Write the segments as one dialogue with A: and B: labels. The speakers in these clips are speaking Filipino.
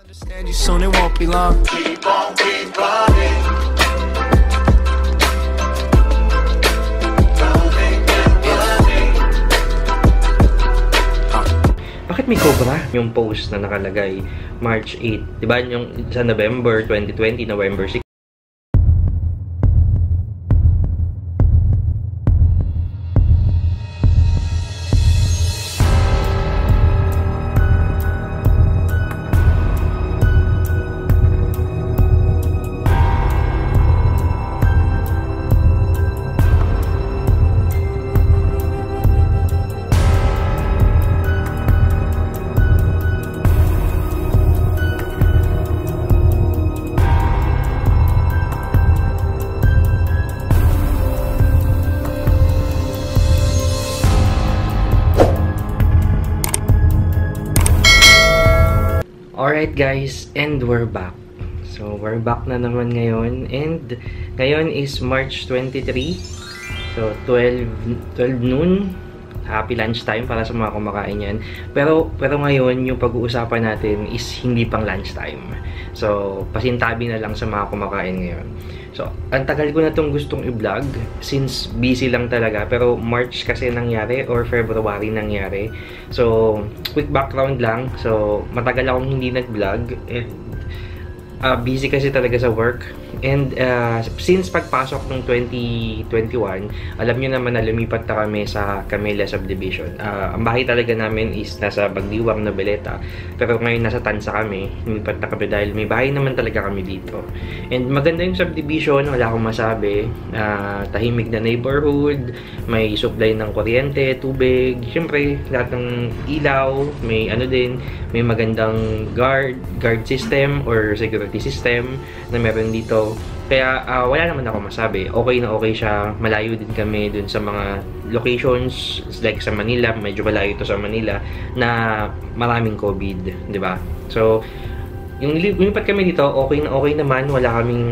A: Understand you soon, it won't be long. Keep on, keep running.
B: Bakit may cobra? Yung post na nakalagay March 8, 'di ba? Yung sa November 2020, November 6. Alright guys, and we're back. So, we're back na naman ngayon. And ngayon is March 23. So, 12 noon. Happy lunch time para sa mga kumakain yan. Pero ngayon, yung pag-uusapan natin is hindi pang lunch time. So, pasintabi na lang sa mga kumakain ngayon. So, ang tagal ko na itong gustong i-vlog since busy lang talaga. Pero March kasi nangyari or February nangyari. So, quick background lang. So, matagal akong hindi nag-vlog. And busy kasi talaga sa work. And since pagpasok ng 2021, alam nyo naman na lumipat na kami sa Camellia Subdivision. Ang bahay talaga namin is nasa Bagdiwang, Noveleta. Pero ngayon nasa Tansa kami. Lumipat na kami dahil may bahay naman talaga kami dito. And maganda yung subdivision, wala akong masabi. Tahimik na neighborhood, may supply ng kuryente, tubig, syempre lahat ng ilaw, may ano din, may magandang guard system or security system na meron dito. Kaya wala naman ako masabi. Okay na okay siya. Malayo din kami dun sa mga locations like sa Manila. Medyo malayo ito sa Manila na maraming COVID, di ba? So, yung lumipat kami dito, okay na okay naman. Wala kaming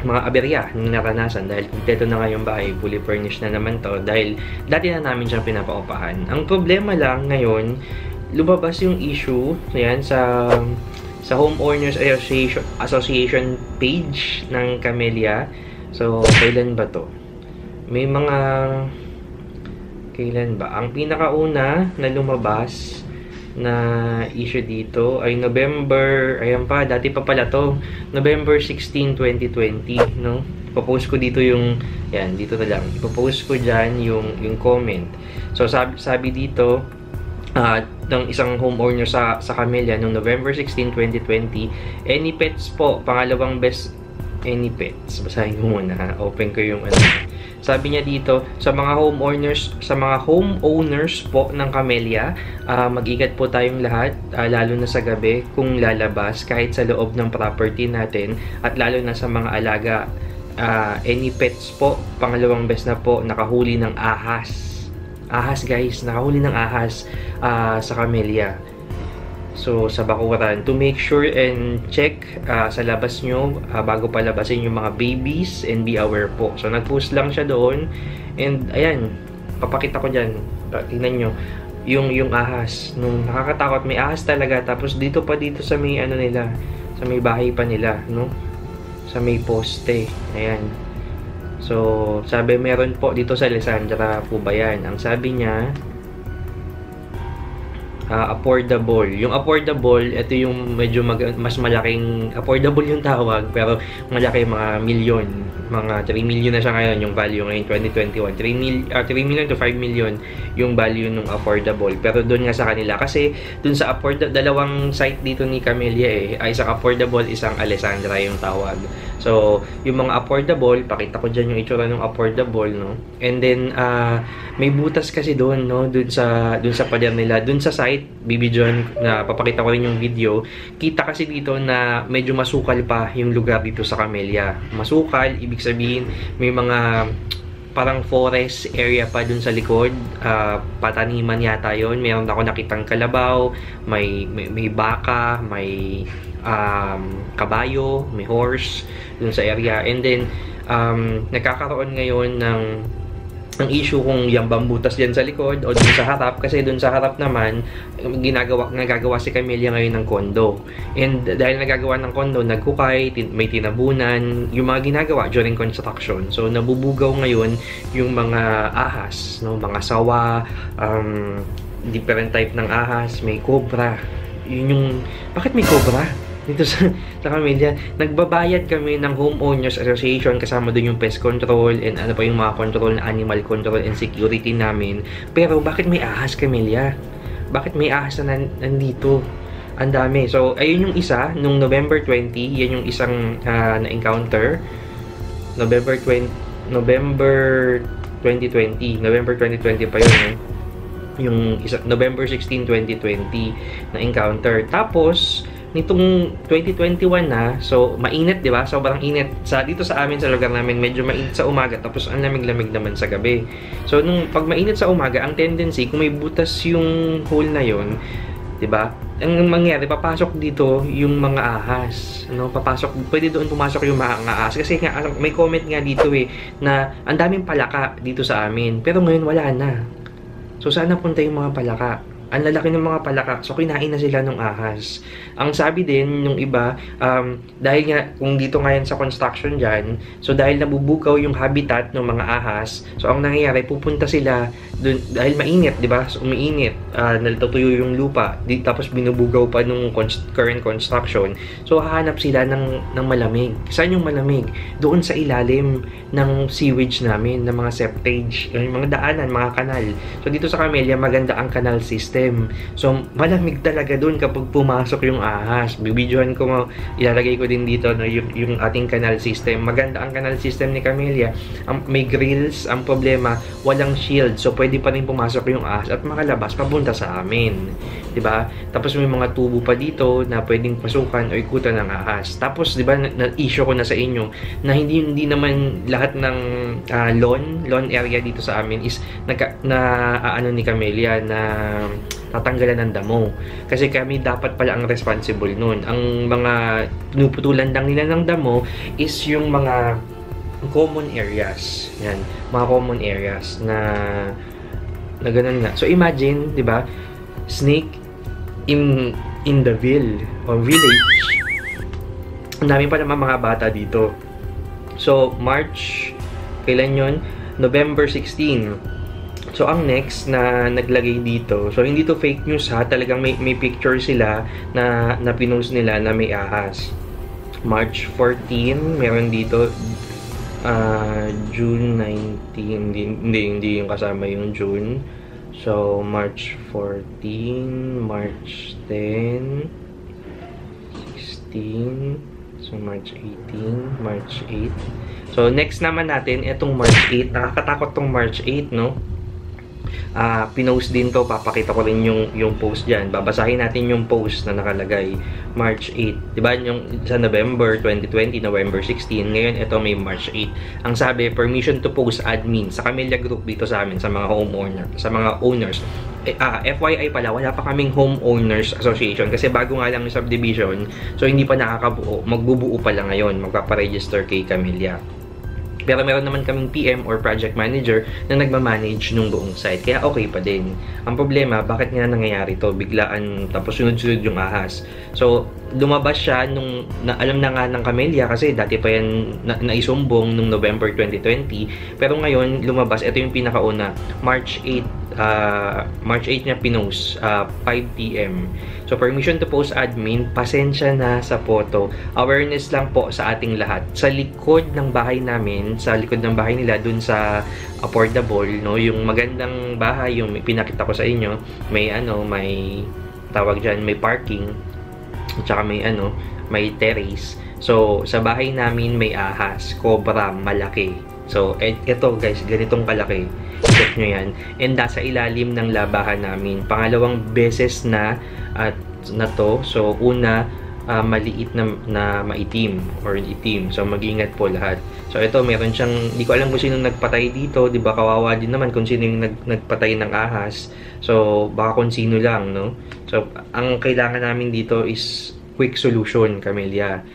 B: mga aberya na naranasan dahil kompleto na nga yung bahay. Fully furnished na naman to dahil dati na namin siyang pinapaupahan. Ang problema lang ngayon, lumabas yung issue yan sa Homeowners Association page ng Camellia. So, kailan ba to? May mga kailan ba? Ang pinakauna na lumabas na issue dito ay November, ayan pa, dati pa pala to, November 16, 2020, no? Ipopost ko dito yung, yan, dito na lang. Ipopost ko dyan yung comment. So, sabi dito, ng isang homeowner sa Camellia noong November 16, 2020. Any pets po, pangalawang best any pets. Basahin ko muna, ha? Open ko yung ano. Sabi niya dito, sa mga homeowners po ng Camellia, mag-ingat po tayong lahat, lalo na sa gabi kung lalabas kahit sa loob ng property natin at lalo na sa mga alaga. Any pets po, pangalawang best na po, nakahuli ng ahas. Ahas guys, nakahuli ng ahas sa Camellia. So, sa bakuran. To make sure and check sa labas nyo bago palabasin yung mga babies and be aware po. So, nag-post lang siya doon. And, ayan, papakita ko dyan. Tingnan nyo. Yung ahas. Nung nakakatakot, may ahas talaga. Tapos, dito sa may ano nila. Sa may bahay pa nila, no? Sa may poste. Ayan. So, sabi meron po dito sa Alessandra po ba yan? Ang sabi niya, affordable. Yung affordable, ito yung medyo mas malaking, affordable yung tawag, pero malaki, mga milyon. Mga 3 million na siya ngayon, yung value ngayon, 2021. 3 million to 5 million yung value ng affordable. Pero doon nga sa kanila, kasi doon sa affordable, dalawang site dito ni Camellia ay isang affordable, isang Alessandra yung tawag. So, yung mga affordable, pakita ko dyan yung itsura ng affordable, no? And then, may butas kasi doon, no? Doon sa pader nila. Doon sa site, bibidyon, na papakita ko rin yung video, kita kasi dito na medyo masukal pa yung lugar dito sa Camellia. Masukal, ibig sabihin, may mga parang forest area pa dun sa likod. Pataniman yata yon. Meron ako nakitang kalabaw, may baka, may kabayo, may horse dun sa area. And then, nagkakaroon ngayon ng ang issue kung yung bambutas dyan sa likod o dun sa harap, kasi dun sa harap naman nagagawa si Camellia ngayon ng kondo, and dahil nagagawa ng kondo, naghukay, may tinabunan, yung mga ginagawa during construction. So nabubugaw ngayon yung mga ahas, no? Mga sawa, different type ng ahas, may cobra. Yun yung, bakit may cobra? Dito sa Camellia, nagbabayad kami ng Homeowners Association, kasama doon yung pest control and ano pa yung mga control na animal control and security namin. Pero bakit may ahas, Camellia? Bakit may ahas na nandito? Ang dami. So, ayun yung isa, nung November 20, yan yung isang na-encounter. November 2020 pa yun, eh. Yung isa, November 16, 2020 na-encounter. Tapos, nitong 2021 na, so mainit, 'di ba? Sobrang init dito sa amin, sa lugar namin, medyo mainit sa umaga, tapos ang lamig-lamig naman sa gabi. So nung pag mainit sa umaga, ang tendency kung may butas yung hole na 'yon, 'di ba? Ang mangyari, papasok dito yung mga ahas. Ano, pwede doon pumasok yung mga ahas kasi nga may comment nga dito na ang daming palaka dito sa amin. Pero ngayon wala na. So saan napunta yung mga palaka? Ang lalaki ng mga palaka. So, kinain na sila ng ahas. Ang sabi din, yung iba, dahil nga, kung dito ngayon sa construction dyan, so dahil nabubugaw yung habitat ng mga ahas, so ang nangyayari, pupunta sila dun, dahil mainit, di ba? So, umiinit, natutuyo yung lupa, tapos binubugaw pa nung current construction. So, hahanap sila ng malamig. Saan yung malamig? Doon sa ilalim ng sewage namin, ng mga septage, yung mga daanan, mga kanal. So, dito sa Camellia, maganda ang canal system. So, malamig talaga dun kapag pumasok yung ahas. Bibidyohan ko, ilalagay ko din dito, no, yung ating canal system. Maganda ang canal system ni Camellia. May grills. Ang problema, walang shield. So, pwede pa rin pumasok yung ahas at makalabas papunta sa amin. Diba? Tapos may mga tubo pa dito na pwedeng pasukan o ikutan ng ahas. Tapos, diba, na-issue ko na sa inyo na hindi naman lahat ng lawn area dito sa amin is ano ni Camellia na tatanggalan ng damo. Kasi kami dapat pala ang responsible nun. Ang mga pinuputulan lang nila ng damo is yung mga common areas. Yan. Mga common areas na ganun nga. So, imagine, di ba, snake in the village. Ang dami pa naman mga bata dito. So, March, kailan yun? November 16. So, ang next na naglagay dito, so hindi to fake news ha, talagang may picture sila na pinost nila na may ahas. March 14, meron dito, June 19, hindi yung kasama yung June. So, March 14, March 10, 16, so March 18, March 8. So, next naman natin, itong March 8, nakakatakot tong March 8, no? Pinost din to, papakita ko rin yung post dyan. Babasahin natin yung post na nakalagay March 8, diba? Yung sa November 2020, November 16, ngayon ito may March 8. Ang sabi, permission to post admin sa Camellia Group dito sa amin, sa mga homeowner, sa mga owners. FYI pala, wala pa kaming homeowners association kasi bago nga lang yung subdivision, so hindi pa nakakabuo, magbubuo pa lang ngayon, magpaparegister kay Camellia. Pero meron naman kaming PM or project manager na nagmamanage nung buong site. Kaya okay pa din. Ang problema, bakit nga nangyayari to? Biglaan, tapos sunod-sunod yung ahas. So, lumabas siya nung alam na nga ng Camellia kasi dati pa yan naisumbong nung November 2020. Pero ngayon, lumabas. Ito yung pinakauna. March 8 niya pinost, 5 PM. So, permission to post admin, pasensya na sa photo. Awareness lang po sa ating lahat. Sa likod ng bahay namin, sa likod ng bahay nila, dun sa affordable, no, yung magandang bahay, yung pinakita ko sa inyo, may tawag dyan, may parking, at saka may terrace. So, sa bahay namin may ahas, cobra, malaki. So, ito guys, ganitong kalaki. Check nyo yan. And nasa ilalim ng labahan namin. Pangalawang beses na to. So, una, maliit na maitim or itim. So, mag-ingat po lahat. So, ito, meron siyang, hindi ko alam kung sino nagpatay dito. Diba, kawawa din naman kung sino yung nagpatay ng ahas. So, baka kung sino lang, no? So, ang kailangan namin dito is quick solution, Camellia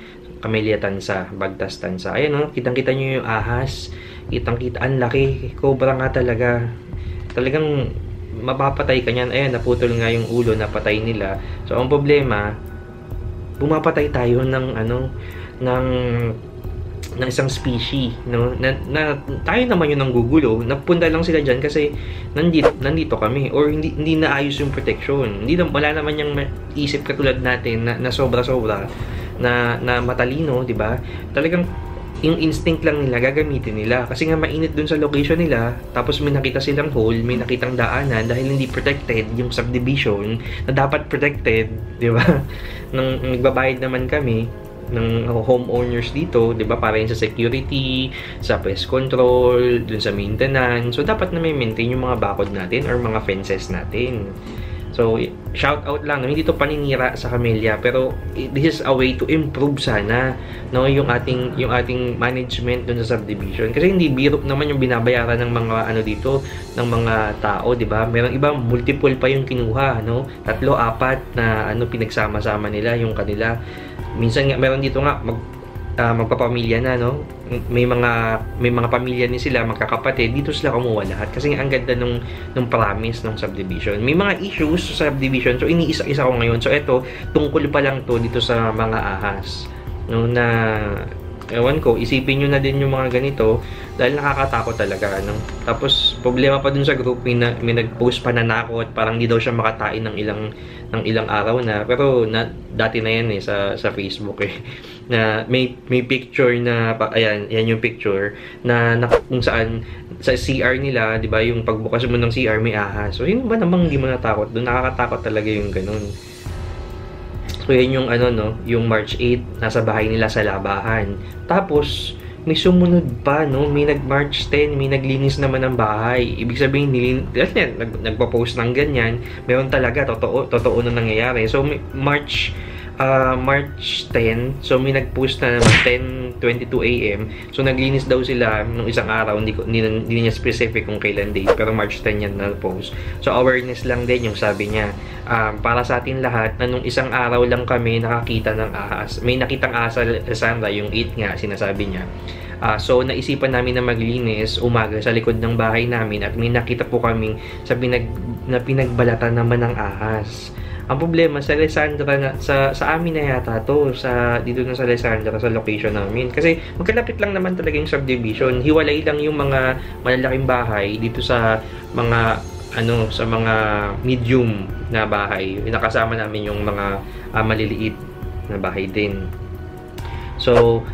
B: Tansa, Bagtas Tansa. Ayan, no? Kitang-kita nyo yung ahas. Kitang-kita, ang laki. Cobra nga talaga. Talagang mapapatay ka niyan. Ayan, naputol nga yung ulo, napatay nila. So, ang problema, bumapatay tayo ng isang species, no? Na tayo naman yung nanggugulo. Napunta lang sila diyan kasi nandito kami, or hindi naayos yung protection. Wala naman yung isip katulad natin na sobra-sobra na matalino, 'di ba? Talagang yung instinct lang nila gagamitin nila kasi nga mainit dun sa location nila, tapos may nakita silang hole, may nakitang daanan dahil hindi protected yung subdivision na dapat protected, 'di ba? Nang nagbabayad naman kami ng homeowners dito, 'di ba, para yun sa security, sa pest control, dun sa maintenance. So dapat na may maintain yung mga bakod natin or mga fences natin. So shout out lang, no? Hindi to paninira sa Camellia, pero this is a way to improve sana, no, yung ating management dun sa subdivision. Kasi hindi biro naman yung binabayaran ng mga dito, ng mga tao, 'di ba? Merong iba multiple pa yung kinuha, no? 3, 4 na pinagsama-sama nila yung kanila. Minsan nga meron dito nga magpapamilya na, no? May mga pamilya ni sila, magkakapatid, dito sila kumuha lahat kasi ang ganda nung promise ng subdivision. May mga issues sa subdivision, so iniisa-isa ko ngayon. So ito, tungkol pa lang to dito sa mga ahas, no, na ewan ko, isipin nyo na din yung mga ganito dahil nakakatakot talaga, no? Tapos problema pa dun sa group, may nag-post pa na nakot, parang di daw siya makatain ng ilang araw na, pero dati na yan sa Facebook na may picture na ayan yung picture na kung saan sa CR nila, 'di ba, yung pagbukas mo ng CR may ahas. So yun ba namang hindi mo natakot? Doon nakakatakot talaga yung ganun. So yan yung yung March 8, nasa bahay nila sa labahan. Tapos may sumunod pa, no? May nag-March 10, may naglinis naman ng bahay. Ibig sabihin, nagpo-post ng ganyan, meron talaga, totoo na nangyayari. So March 10, so may nag-post na naman 10:22 AM. So naglinis daw sila nung isang araw, hindi niya specific kung kailan date, pero March 10 yan na-post. So awareness lang din yung sabi niya. Para sa atin lahat, na nung isang araw lang kami nakakita ng ahas. May nakitang ahas sa Sandra, yung 8 nga, sinasabi niya. So naisipan namin na maglinis umaga sa likod ng bahay namin at may nakita po kaming na pinagbalatan naman ng ahas. Ang problema sa Alessandra sa amin na yata to, dito na sa Alessandra, sa location namin. Kasi magkalapit lang naman talaga yung subdivision. Hiwalay lang yung mga malalaking bahay dito sa mga sa mga medium na bahay. Nakasama namin yung mga maliliit na bahay din. So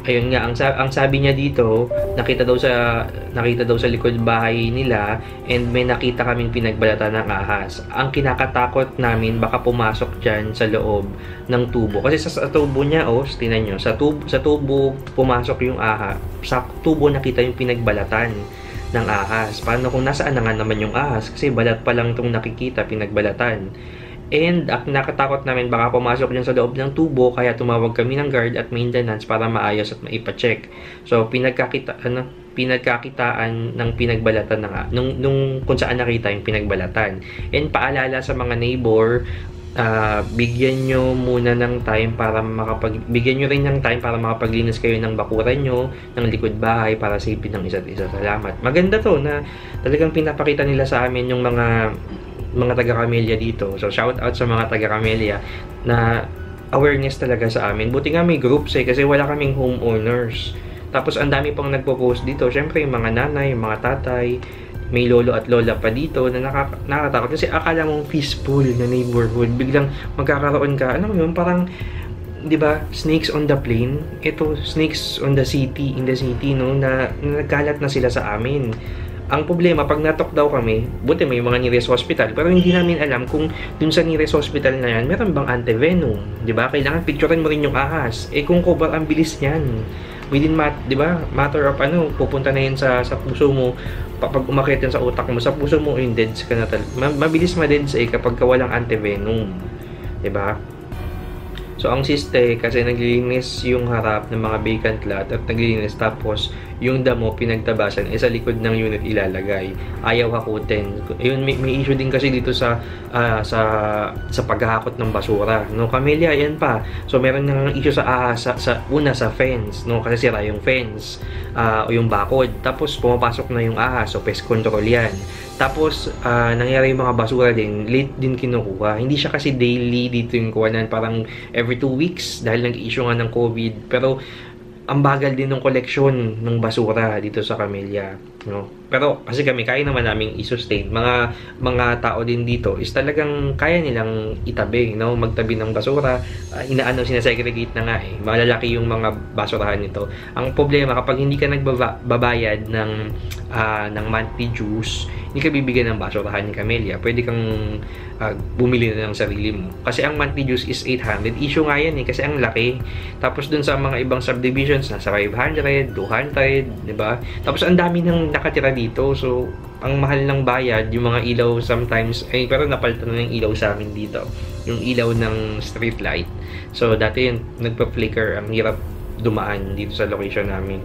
B: ayun nga, ang sabi niya dito, nakita daw sa likod bahay nila, and may nakita kaming pinagbalatan ng ahas. Ang kinakatakot namin, baka pumasok dyan sa loob ng tubo. Kasi sa tubo niya, tingnan nyo, sa tubo pumasok yung ahas. Sa tubo nakita yung pinagbalatan ng ahas. Paano kung nasaan na nga naman yung ahas? Kasi balat pa lang itong nakikita, pinagbalatan. And nakatakot namin baka pumasok dyan sa loob ng tubo, kaya tumawag kami ng guard at maintenance para maayos at maipacheck. So pinagkakitaan ng pinagbalatan nung kung saan nakita yung pinagbalatan. And paalala sa mga neighbor, bigyan nyo muna ng time para bigyan nyo rin ng time para makapaglinis kayo ng bakuran nyo, ng likod bahay, para safety ng isa't isa. Salamat. Maganda to na talagang pinapakita nila sa amin yung mga taga-Camellia dito. So shout out sa mga taga-Camellia na awareness talaga sa amin. Buti nga may groups kasi wala kaming homeowners. Tapos ang dami pang nagpo-post dito. Syempre yung mga nanay, yung mga tatay, may lolo at lola pa dito na nakakatakot. Kasi akala mong peaceful na neighborhood. Biglang magkakaroon ka, parang, di ba, snakes on the plain. Ito, snakes on the city, in the city, no, na nagkalat na sila sa amin. Ang problema, pag natok daw kami, buti may mga nearest hospital, pero hindi namin alam kung dun sa nearest hospital na yan, meron bang antivenom, di ba? Kailangan picturean mo rin yung ahas. Kung cover, ang bilis niyan. Within, di ba, matter of pupunta na yan sa puso mo, pag umakit yan sa utak mo, sa puso mo, deads ka na talaga. Mabilis ma-deads kapag walang antivenom, di ba? So, ang siste, kasi naglilinis yung harap ng mga vacant lot at naglilinis, tapos yung damo pinagtabasan, sa likod ng unit ilalagay. Ayaw hakutin. Yun, may issue din kasi dito sa paghahakot ng basura. No, Camellia, yan pa. So, meron nang issue sa una sa fence, no, kasi sira yung fence, o yung bakod. Tapos, pumapasok na yung ahas, so pest control yan. Tapos, nangyari yung mga basura din, late din kinukuha. Hindi siya kasi daily dito yung kuhanan, parang every 2 weeks dahil nag-issue nga ng COVID. Pero, ang bagal din ng koleksyon ng basura dito sa Camellia, no? Pero kasi kami kaya naman naming i-sustain. Mga tao din dito is talagang kaya nilang itabi, no? Magtabi ng basura. Sinasegregate na nga eh. Malalaki yung mga basurahan nito. Ang problema kapag hindi ka nagbabayad ng monthly dues, hindi ka bibigyan ng basurahan ni Camellia. Pwede kang bumili na ng sarili mo. Kasi ang monthly dues is 800. Issue nga yan eh, kasi ang laki. Tapos dun sa mga ibang subdivisions, nasa 500, 200, diba? Tapos ang dami nang nakatira dito. So, ang mahal ng bayad, yung mga ilaw sometimes, pero napalitan na yung ilaw sa amin dito. Yung ilaw ng street light. So, dati yun, nagpa-flicker. Ang hirap dumaan dito sa location namin.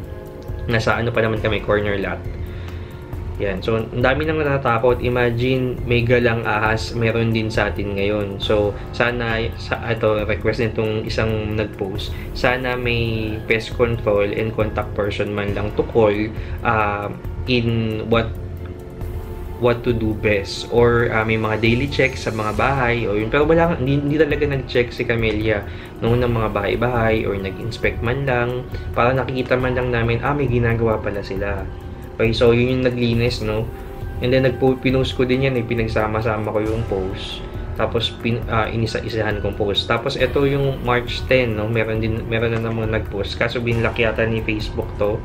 B: Nasa ano pa naman kami, corner lot. Yan. So, ang dami nang natatakot. Imagine, may galang ahas, meron din sa atin ngayon. So, sana, request nitong isang nag-post, sana may pest control and contact person man lang to call in what to do best. Or, may mga daily checks sa mga bahay. O yun. Pero wala, hindi talaga nag-check si Camellia noon ng mga bahay-bahay or nag-inspect man lang. Para nakikita man lang namin, may ginagawa pala sila. Okay, so yun yung naglinis, no? And then pinost ko din yan, pinagsama-sama ko yung post. Tapos inisa-isahan kong post. Tapos ito yung March 10, no? Meron na namang nag-post. Kaso binlock yata ni Facebook to.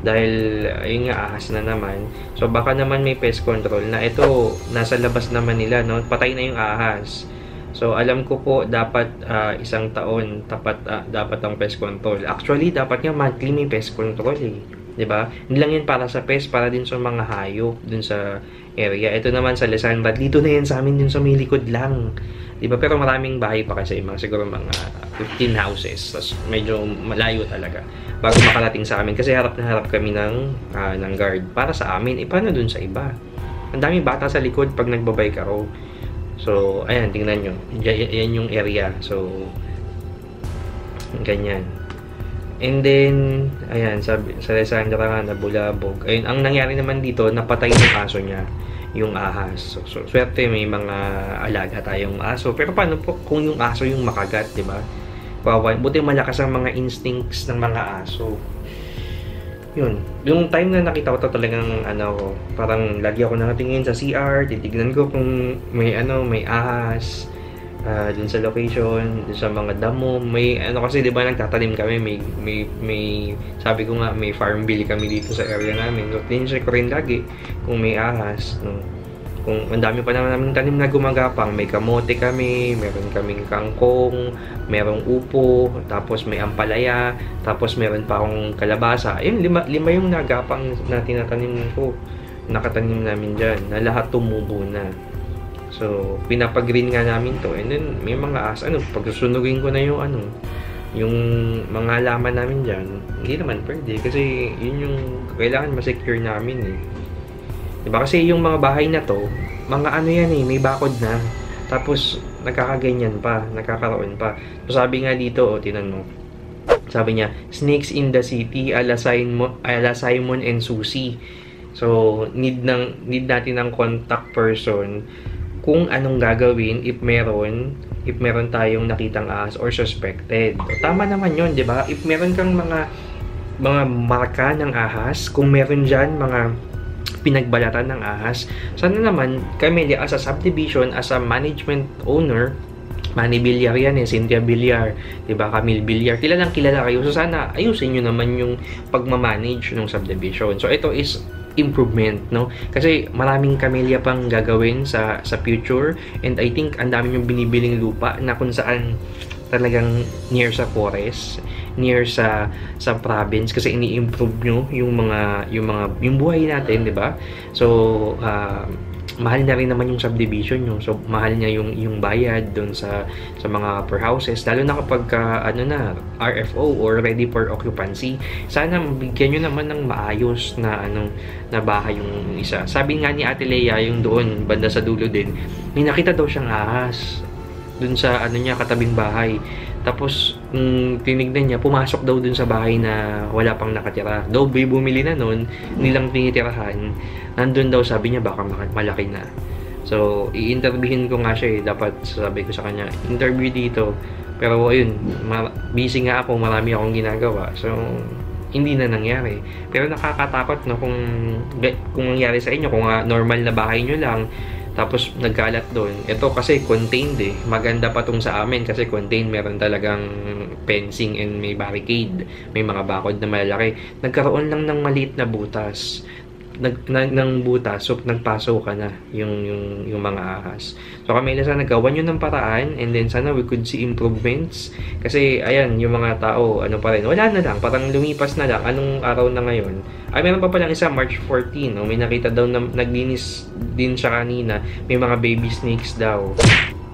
B: Dahil ayun nga, ahas na naman. So baka naman may pest control na ito, nasa labas naman nila, no? Patay na yung ahas. So alam ko po dapat isang taon dapat ang pest control. Actually dapat nga monthly may pest control eh. 'Di ba? Hindi lang 'yan para sa pest, para din sa mga hayop dun sa area. Ito naman sa Lesandra, dito na 'yan sa amin din sa may likod lang. 'Di ba? Pero maraming bahay pa kasi, siguro mga 15 houses. Tapos medyo malayo talaga bago makarating sa amin kasi harap na harap kami ng guard para sa amin. Paano dun sa iba? Ang daming bata sa likod pag nagbabike ako. So, ayan, tingnan nyo. Yan yung area. So, ganyan. And then, ayan, sa Lesandra nga, nabulabog. Ayun, ang nangyari naman dito, napatay yung aso niya, yung ahas. So swerte may mga alaga tayong aso. Pero paano po kung yung aso yung makagat, di ba? Buti malakas ang mga instincts ng mga aso. Yun. Yung time na nakita ko to talagang, parang lagi ako nakatingin sa CR, titignan ko kung may ahas. Dun sa location, dun sa mga damo, may kasi 'di ba nagtatanim kami, may sabi ko nga may farm bill kami dito sa area namin. So tincheck ko rin lagi kung may ahas, no. Kung ang dami pa naman namin tanim na gumagapang, may kamote kami, meron kaming kangkong, merong upo, tapos may ampalaya, tapos meron pa akong kalabasa. Ayun, lima yung nagapang na tinatanim ko. Nakatanim namin diyan, na lahat tumubo na. So, pinapag-green nga namin to. And then, may mga pagsusunugin ko na yung mga halaman namin dyan, hindi naman pwede. Kasi, yun yung kailangan ma-secure namin eh. Diba? Kasi yung mga bahay na to, mga yan eh, may bakod na. Tapos, nagkakaganyan pa, nagkakaroon pa. So, sabi nga dito, tinan mo. Sabi niya, snakes in the city, ala Simon and Susie. So, need natin ng contact person kung anong gagawin if meron tayong nakitang ahas or suspected. O, tama naman yun, di ba? If meron kang mga marka ng ahas, kung meron dyan mga pinagbalatan ng ahas, sana naman kami as a subdivision, as a management owner, Manny Villar yan eh, Cynthia Villar, diba? Camille Villar, kilala kayo. So sana ayusin nyo naman yung pagmamanage ng subdivision. So ito is improvement, no? Kasi maraming Camellia pang gagawin sa future, and I think ang dami yung binibiling lupa na kung saan talagang near sa forest, near sa province, kasi ini-improve nyo yung buhay natin, 'di ba? So mahal na rin naman yung subdivision nyo. So, mahal niya yung bayad doon sa mga per houses. Lalo na kapag RFO or ready for occupancy. Sana bigyan nyo naman ng maayos na bahay yung isa. Sabi nga ni Ate Lea, yung doon, banda sa dulo din, may nakita daw siyang ahas doon sa katabing bahay. Tapos, tinignan niya, pumasok daw dun sa bahay na wala pang nakatira. Daw, bumili na nun, nilang tinitirahan. Nandun daw, sabi niya, baka malaki na. So, i-interviewin ko nga siya eh. Dapat, sabi ko sa kanya, interview dito. Pero, ayun, busy nga ako, marami akong ginagawa. So, hindi na nangyari. Pero nakakatakot, no, kung nangyari sa inyo, kung normal na bahay nyo lang, tapos nagkalat doon. Ito kasi contained eh. Maganda pa tong sa amin kasi contained. Meron talagang fencing and may barricade. May mga bakod na malalaki. Nagkaroon lang ng maliit na butas. So nagpaso ka na yung mga ahas. So kami sana nagawan yun ng paraan, and then sana we could see improvements. Kasi ayan, yung mga tao, pa rin, wala na lang, parang lumipas na lang. Anong araw na ngayon? Ay, meron pa palang isa, March 14. May nakita daw na naglinis din siya kanina. May mga baby snakes daw.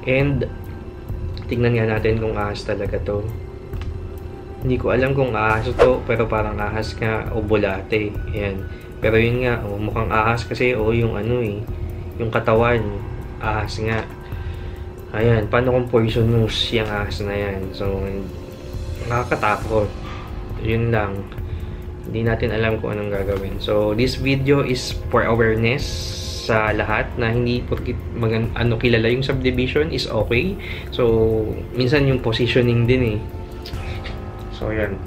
B: And tingnan nga natin kung ahas talaga to. Hindi ko alam kung ahas to, pero parang ahas nga o bulate. Ayan. Pero yun nga, mukhang ahas kasi yung yung katawan, ahas nga. Ayan, paano kung poisonous yung ahas na yan? So, nakakatakot. Yun lang. Hindi natin alam kung anong gagawin. So, this video is for awareness sa lahat na hindi porkit kilala yung subdivision is okay. So, minsan yung positioning din eh. So, yan.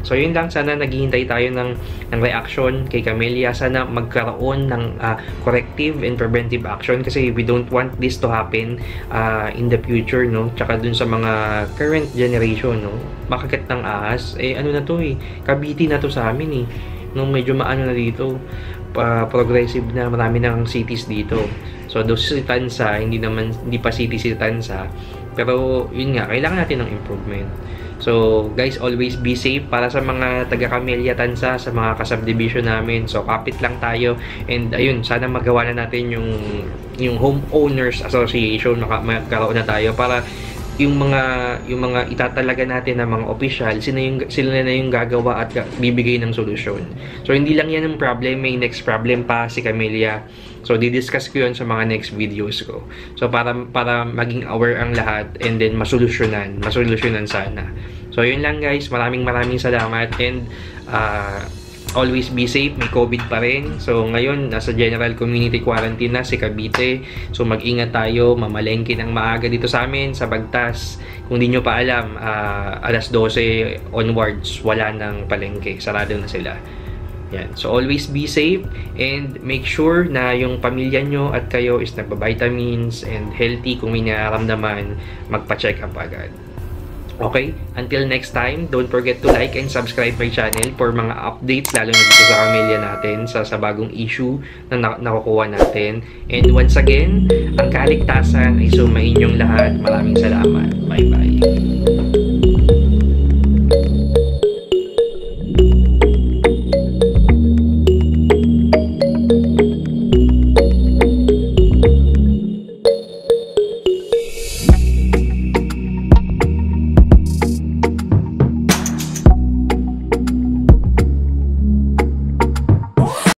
B: So, yun lang. Sana naghihintay tayo ng reaction kay Camellia. Sana magkaroon ng corrective and preventive action kasi we don't want this to happen in the future, no? Tsaka dun sa mga current generation, no? Makagat ng ahas. Na to eh. Cavite na to sa amin eh. Nung medyo maano na dito. Progressive na. Marami nang cities dito. So, doon si Tansa, hindi pa city si Tansa. Pero, yun nga, kailangan natin ng improvement. So, guys, always be safe para sa mga taga-Camellia Tansa, sa mga kasubdivision namin. So, kapit lang tayo. And, ayun, sana magawa na natin yung Homeowners Association, magkaroon na tayo para yung mga itatalaga natin ng mga official, sila na yung gagawa at bibigay ng solusyon. So, hindi lang yan ang problem, may next problem pa si Camellia. So, didiscuss ko yun sa mga next videos ko. So, para maging aware ang lahat and then masolusyonan sana. So, yun lang guys. Maraming salamat and always be safe. May COVID pa rin. So, ngayon, nasa general community quarantine na si Cavite. So, mag-ingat tayo. Mamalengke ng maaga dito sa amin, sa Bagtas. Kung di nyo pa alam, alas 12 onwards, wala nang palengke. Sarado na sila. Yan. So, always be safe and make sure na yung pamilya nyo at kayo is nagba-vitamins and healthy. Kung may nararamdaman, magpa-check up agad. Okay? Until next time, don't forget to like and subscribe my channel for mga updates, lalo na dito sa Camellia natin, sa bagong issue na nakukuha natin. And once again, ang kaligtasan ay sumainyong lahat. Maraming salamat. Bye-bye.